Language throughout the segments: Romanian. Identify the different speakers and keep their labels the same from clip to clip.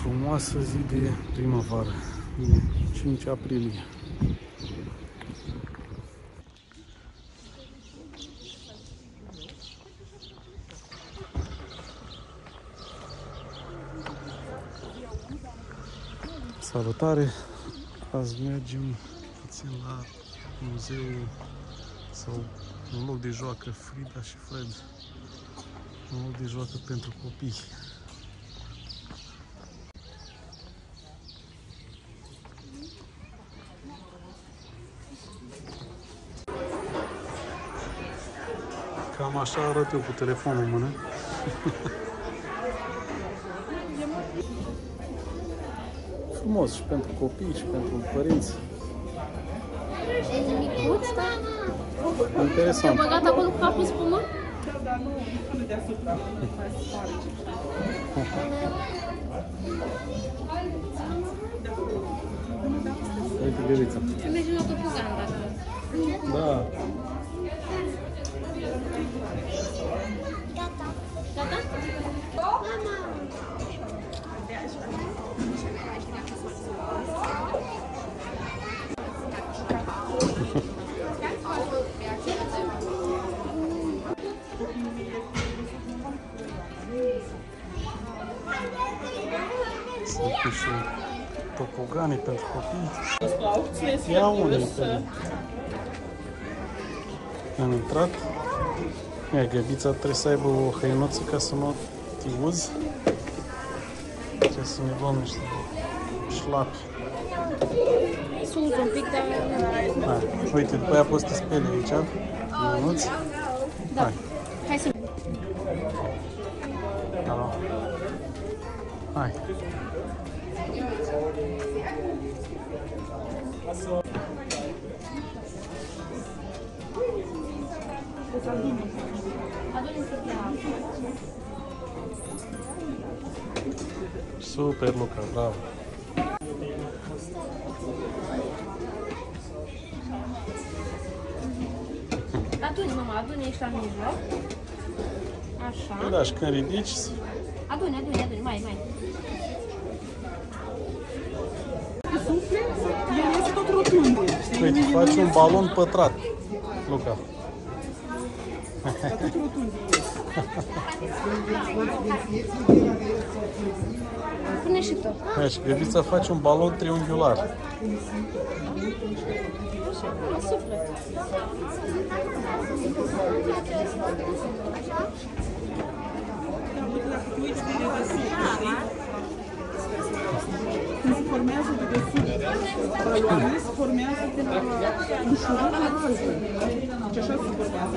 Speaker 1: frumoasă zi de primăvară, de 5 aprilie. Salutare! Azi mergem puțin la muzeul sau un loc de joacă Frida și Fred. Un loc de joacă pentru copii. Cam așa arăt eu cu telefonul în mână. Frumos și pentru copii și pentru părinți.
Speaker 2: E micuț, da?
Speaker 1: Interesant.
Speaker 2: Te-a băgat acolo cu capul spumă?
Speaker 3: Da, dar nu până deasupra. Hai să sparge.
Speaker 1: Uite, gărița.
Speaker 2: Să mergem la topogan, dacă...
Speaker 1: Da.
Speaker 2: Gata? Mama!
Speaker 1: Sunt și topoganii pentru copii. Ia unde am intrat. Ia, găbița trebuie să aibă o hăinuță ca să nu te uzi. Trebuie să ne luăm niște șlapi.
Speaker 2: Să uz un pic, dar...
Speaker 1: Hai, uite, după aia poți să te speli aici. Ionuț.
Speaker 2: Da.
Speaker 1: Hai.
Speaker 2: Hai să...
Speaker 1: Alo. Hai. Super, Luca, bravo.
Speaker 2: Aduni, mama, aduni, ești la mijloc. Așa.
Speaker 1: Da, și când ridici...
Speaker 2: Aduni, aduni, aduni, mai.
Speaker 3: El este tot rotund.
Speaker 1: Uite, faci un balon pătrat, Luca.
Speaker 3: Tot rotund.
Speaker 2: Pune și tot.
Speaker 1: Hai, și găbița face un balon triunghiular.
Speaker 2: Așa, pune suflet.
Speaker 3: Dacă te uiți de dedesubt, știi? Când se formează de dedesubt baloane, se formează de la ușurul la rază. Deci așa se formează.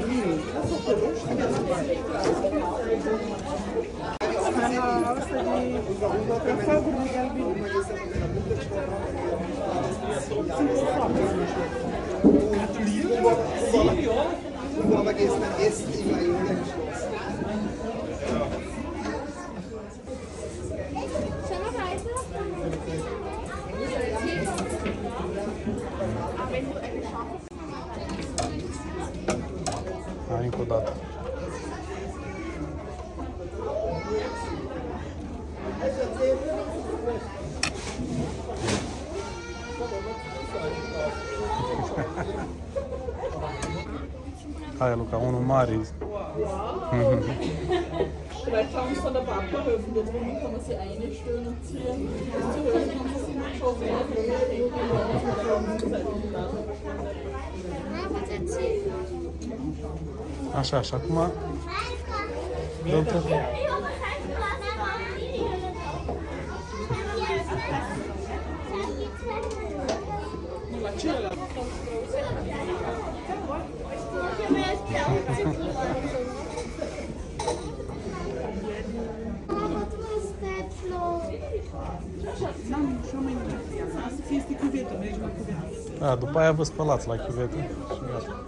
Speaker 3: Scala asta de fagurile de albine. Sunt o foamă.
Speaker 4: Aber gestern Essen immer Jungen.
Speaker 1: Hai, încă o dată. Hai, Luca, unul mare.
Speaker 3: Vielleicht schauen uns von der Backerhöfen, jetzt wo kann man sie einstellen und ziehen. Zu Höfen kann man sie nicht schaffen.
Speaker 1: Așa, și acum dă-l tot. Da, după aia vă spălați la chiuvetă și gata.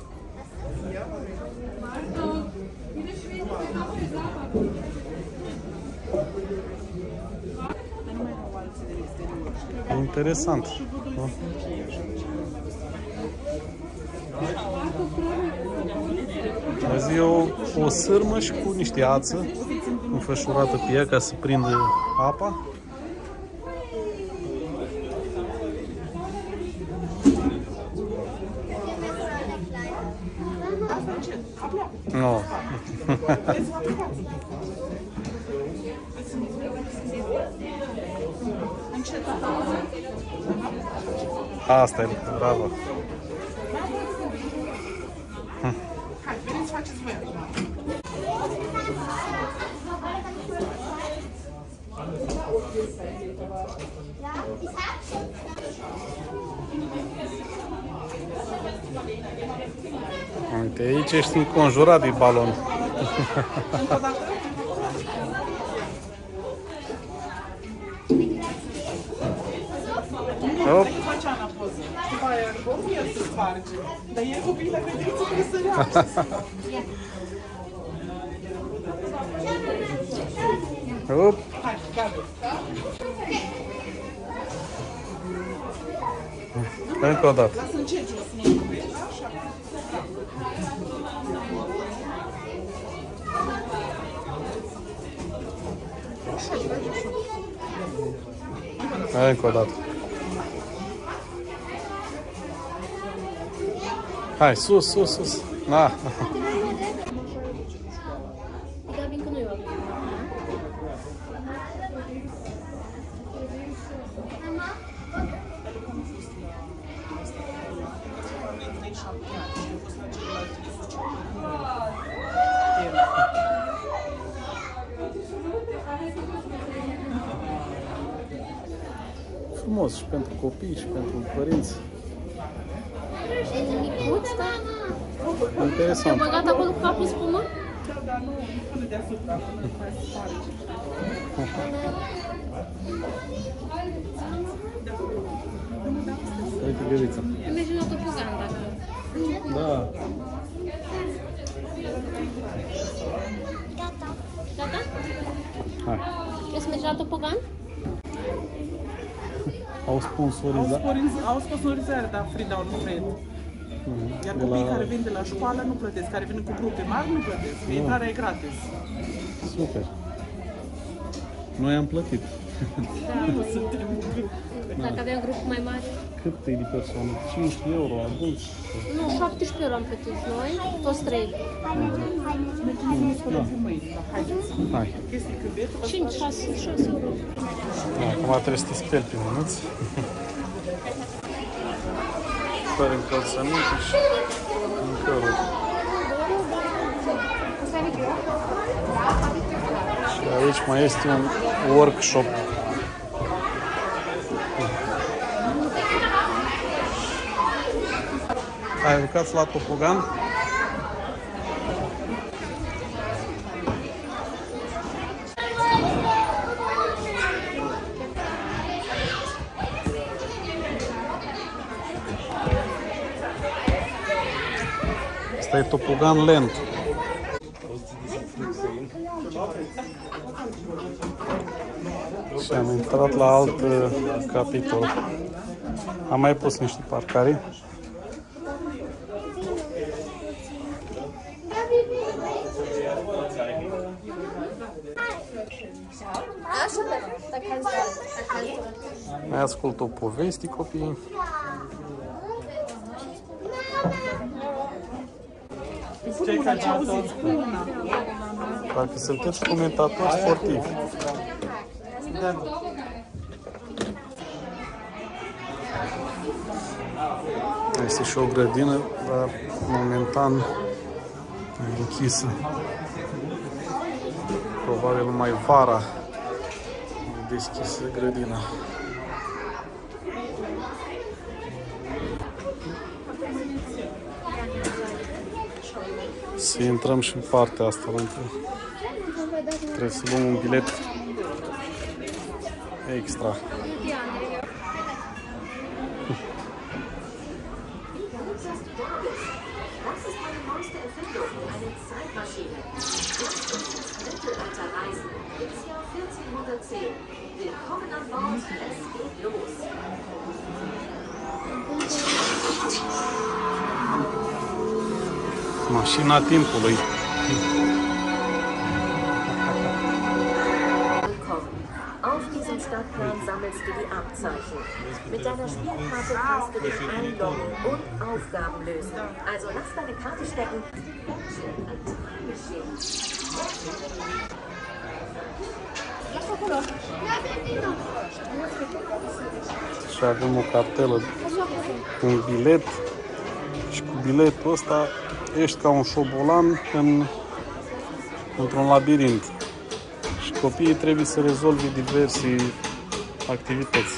Speaker 1: E interesant. Azi e o sârmă și cu niște ață înfășurată pe ea ca să prindă apa. Asta e, bravo.
Speaker 3: Hai, veniți să faceți voi acum.
Speaker 1: Uite, aici ești înconjurat de balon.
Speaker 3: Încă o dată.
Speaker 1: Hop.
Speaker 3: Dacă face Ana poză. După aia, el se sparge. Dar e copiii la grădiniță trebuie să reaște.
Speaker 1: Hop.
Speaker 3: Hai, gata.
Speaker 1: Încă o dată.
Speaker 3: Lasă încet jos, nu vezi? Așa.
Speaker 1: Încă o dată. Hai, sus, sus, sus. Na.
Speaker 2: Da, bine că nu eu.
Speaker 1: Frumos și pentru copii și pentru părinți.
Speaker 2: Micuț, da? Te-au
Speaker 1: Interesant.
Speaker 2: băgat acolo cu capul spumă?
Speaker 3: Da, dar nu până deasupra, nu mai se sparge.
Speaker 1: Uite, gărița.
Speaker 2: Mergi la topogan, dacă...
Speaker 1: Da.
Speaker 2: Gata?
Speaker 1: Hai.
Speaker 2: Vrei să mergi la topogan?
Speaker 1: Au sponsorizat.
Speaker 3: Au sponsorizare, dar Frida nu cred. Iar copiii care vin de la școală nu plătesc, care vin cu grupe mari nu plătesc, intrarea e gratis.
Speaker 1: Super. Noi am plătit.
Speaker 3: Nu suntem în grup.
Speaker 2: Dacă aveam grup mai mare.
Speaker 1: Cât e de persoană? 5 euro, adulți?
Speaker 2: Nu, 17 euro am plătit noi, toți trei.
Speaker 3: Mergem să ne spălăm cu mâini, dar haideți.
Speaker 1: Hai.
Speaker 3: Chestii când vezi, vă
Speaker 2: 5, 6 euro.
Speaker 1: Da, acum trebuie să te speli pe mânuți. Fără încălțăminte și încăruri. Și aici mai este un workshop. Ai lucrat la topogan? Asta e topogan lent. Și am intrat la alt capitol. Am mai pus niște parcări. Mai ascult o poveste copiii.
Speaker 3: ce auziți cu una.
Speaker 1: Parcă sunteți comentatori sportivi. Este și o grădină, dar momentan e închisă. Probabil numai vara e deschisă grădina. Să intrăm și în partea asta, trebuie să luăm un bilet extra.
Speaker 5: Willkommen an Bord, es geht los.
Speaker 1: Mașina timpului.
Speaker 5: Willkommen. Auf diesem Stadtplan sammelst du die Abzeichen. Mit deiner Spielkarte kannst du dich einloggen und Aufgaben lösen. Also lass deine Karte stecken.
Speaker 1: Și avem o cartelă, un bilet și cu biletul ăsta ești ca un șobolan într-un labirint și copiii trebuie să rezolve diverse activități.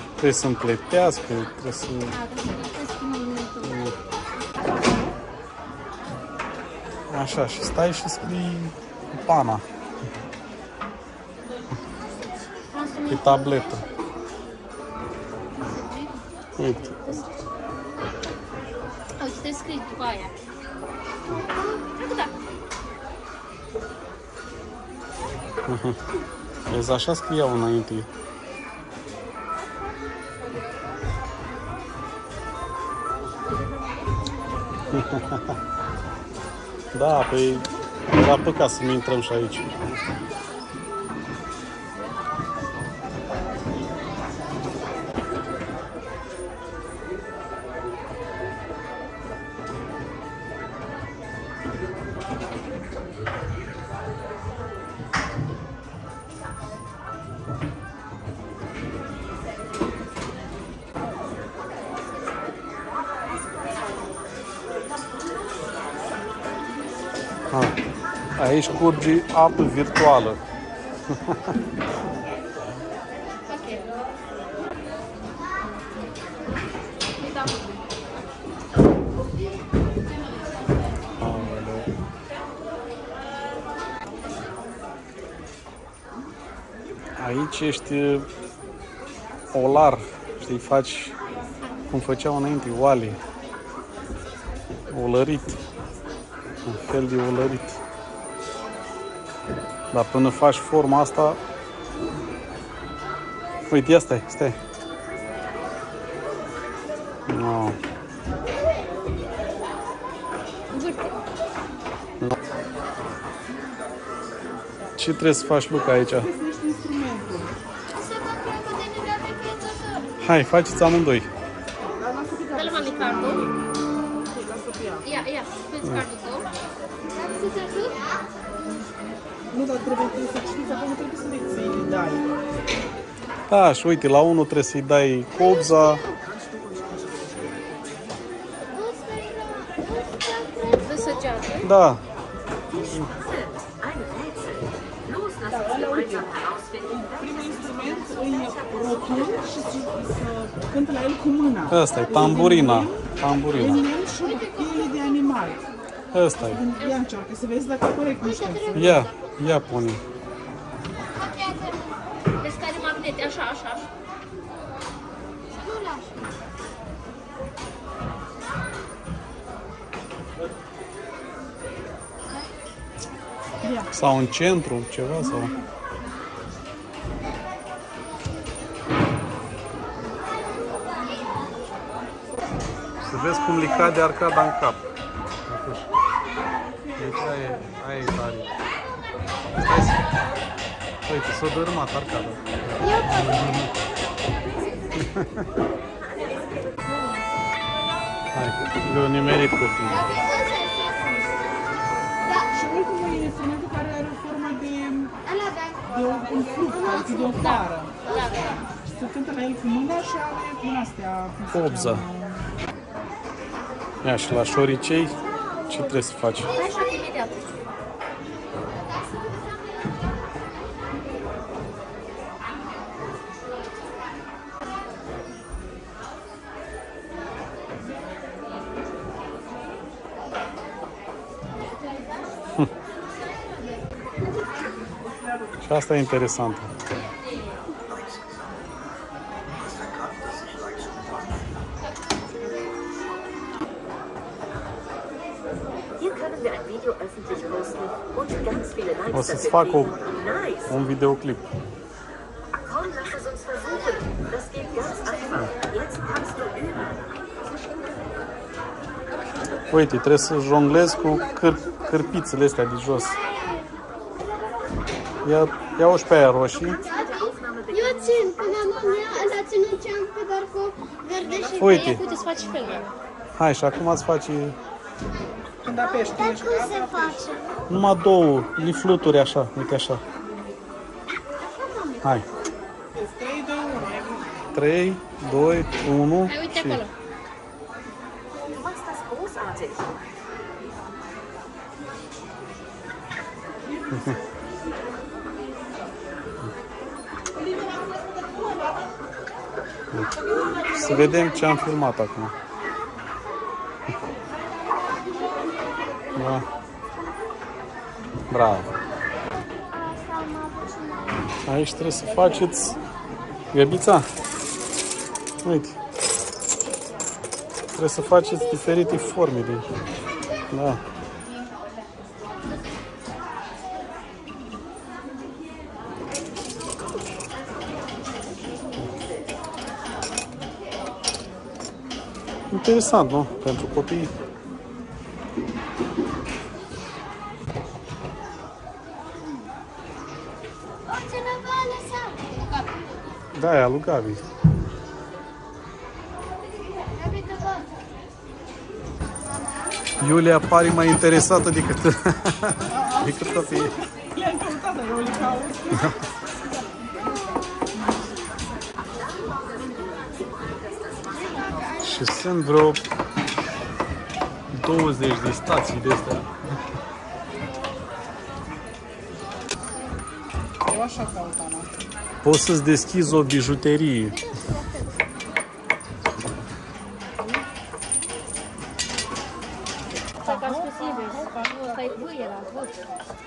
Speaker 1: Trebuie să împletească, trebuie să... Așa, și stai și scrii cu pana pe tabletă. Uite.
Speaker 2: Uite, te scrii după aia.
Speaker 1: Vezi, așa scriau înainte. Da, păi era păcat să ne intrăm și aici. Aici curge apă virtuală. Aici ești olar, știi, faci cum făceau înainte, oale, olărit, un fel de olărit. Dar până faci forma asta... Uite, ia stai. No. No. Ce trebuie să faci, Luca, aici? Hai, faceți amândoi.
Speaker 2: Dă-l mami cardul. Ia, fă-ți cardul tău.
Speaker 3: Nu, dar trebuie să știți, acum trebuie să le dai.
Speaker 1: Da, și uite, la unul trebuie să-i dai cobza.
Speaker 2: Dă săgeată.
Speaker 1: Da.
Speaker 3: Primul instrument îi rotund și să cântă la el cu mâna.
Speaker 1: Ăsta e tamburina.
Speaker 3: În el și o piele de animal.
Speaker 1: Ăsta e.
Speaker 3: Ia încearcă să vezi dacă e corect, nu știu.
Speaker 1: Ia pune.
Speaker 2: Vezi care magnete, așa.
Speaker 1: Sau în centru, ceva sau... Să vezi cum li cade arcada în cap. Deci aia e tare. Uite, s-a dărâmat arcada. Hai, le-o nimerit copiii.
Speaker 3: Și ultimul e instrumentul care are o formă de un fruct, adică de o fară. Și se cântă la el cu mâna și are din astea.
Speaker 1: Cobza. Ia, și la șoricei, ce trebuie să faci?
Speaker 2: Așa, imediat.
Speaker 1: Și asta e interesant. O să-ți fac un videoclip. Uite, trebuie să jonglezi cu cârpițele astea de jos. Ia-o și pe aia roșii.
Speaker 6: Eu țin, până acum ăla ținut ce am pe doar cu verde și
Speaker 1: uite.
Speaker 2: Uite, să faci filme.
Speaker 1: Hai, și acum îți faci
Speaker 3: Când apeși, tu ești gata, apeși.
Speaker 1: Numai două, fluturi așa, uite așa. Hai. 3, 2, 1
Speaker 2: Hai, uite acolo.
Speaker 5: Du machst das großartig.
Speaker 1: Să vedem ce am filmat acum. Da. Bravo. Aici trebuie să faceți găbița. Uite. Trebuie să faceți diferite forme de. Da. Interesant, nu? Pentru copii. Da, e alu Gabi. Iulia pare mai interesată decât copiii.
Speaker 3: Le-am căutat, dar eu le caut.
Speaker 1: Și sunt vreo 20 de stații de astea.
Speaker 3: Eu așa caut, Ana.
Speaker 1: Poți să-ți deschizi o bijuterie.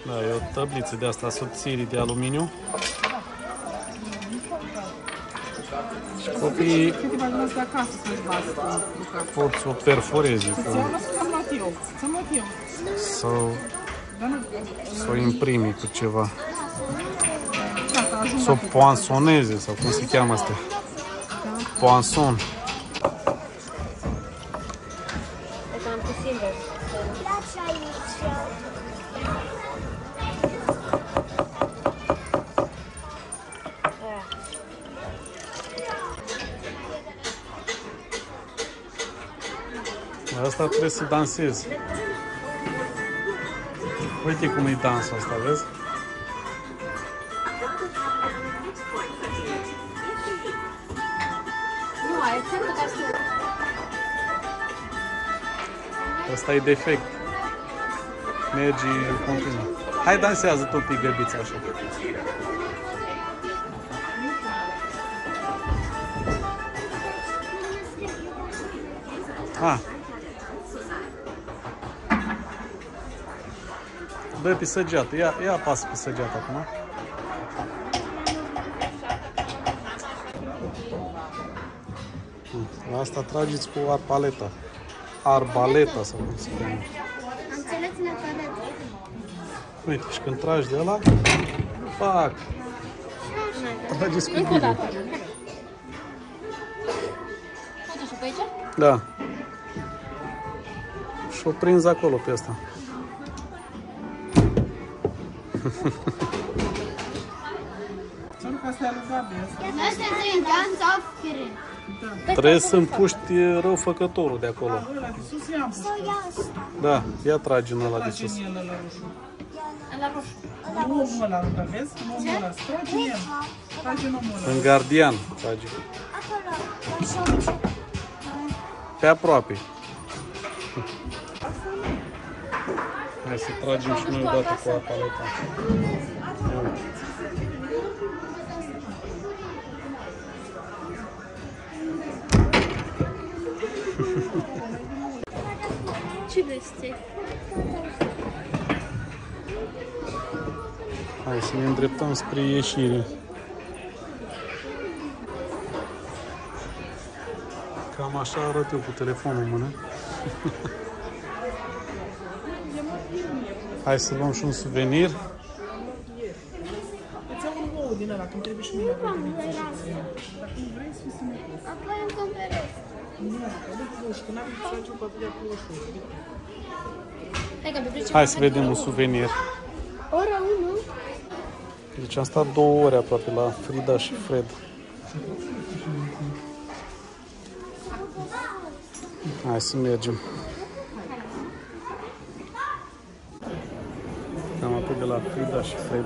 Speaker 1: Da, e o tabliță de asta subțiri de aluminiu. Și copiii
Speaker 3: Câte imaginează de acasă să-și bază, Luca?
Speaker 1: pot să o perforeze
Speaker 3: Ți-am luat eu. Ți-am luat eu.
Speaker 1: sau să o imprimi cu ceva.
Speaker 3: Gata, ajung
Speaker 1: Să o
Speaker 3: atât.
Speaker 1: poansoneze sau cum se cheamă asta. Poanson.
Speaker 2: Это am puțin de.
Speaker 1: Asta trebuie să dansezi. Uite cum e dansul ăsta, vezi?
Speaker 2: Nu, ai exemplu ca să...
Speaker 1: Ăsta e defect. Mergi în continuu. Hai, dansează tu un pic, găbița, așa. Ah. Dă pe săgeată. Ia apasă pe săgeată acum. La asta trageți cu arbaleta. Arbaleta sau cum se cheamă.
Speaker 6: Am înțeles neapărat.
Speaker 1: Uite, și când tragi de ăla, fac. Trageți cu
Speaker 2: Încă o
Speaker 1: bine.
Speaker 2: dată. Uite și pe aici?
Speaker 1: Da. Și o prins acolo pe asta.
Speaker 3: Să nu că asta e lui Gabi.
Speaker 6: Astea sunt ganz aufgeregt.
Speaker 1: Trebuie să împuști răufăcătorul de acolo.
Speaker 3: Ăla de sus i-am pus.
Speaker 1: Da, ia trage în ăla de
Speaker 3: Trage
Speaker 1: sus.
Speaker 3: în el ăla roșu.
Speaker 2: La roșu.
Speaker 3: Nu omul ăla, Luca, vezi? Nu omul ăla. Trage în el. Trage în omul ăla.
Speaker 1: În gardian trage. Pe aproape. Hai să tragem și noi odată cu arbaleta. Ia uite.
Speaker 2: Ce vrei?
Speaker 1: Hai să ne îndreptăm spre ieșire. Cam așa arăt eu cu telefonul în mână. Hai să luăm și un suvenir.
Speaker 3: Îți iau un ou din ăla, când trebuie și mine la grădiniță. Dacă nu vrei, să fii sănătos.
Speaker 6: Apoi îmi cumpărez.
Speaker 3: Nu, că nu roșu, că n-avem să facem pătria cu roșu.
Speaker 2: Hai că pe
Speaker 1: Hai să vedem un suvenir.
Speaker 6: Ora 1.
Speaker 1: Deci am stat 2 ore aproape la Frida și Fred. Hai să mergem. de la Frida și Fred.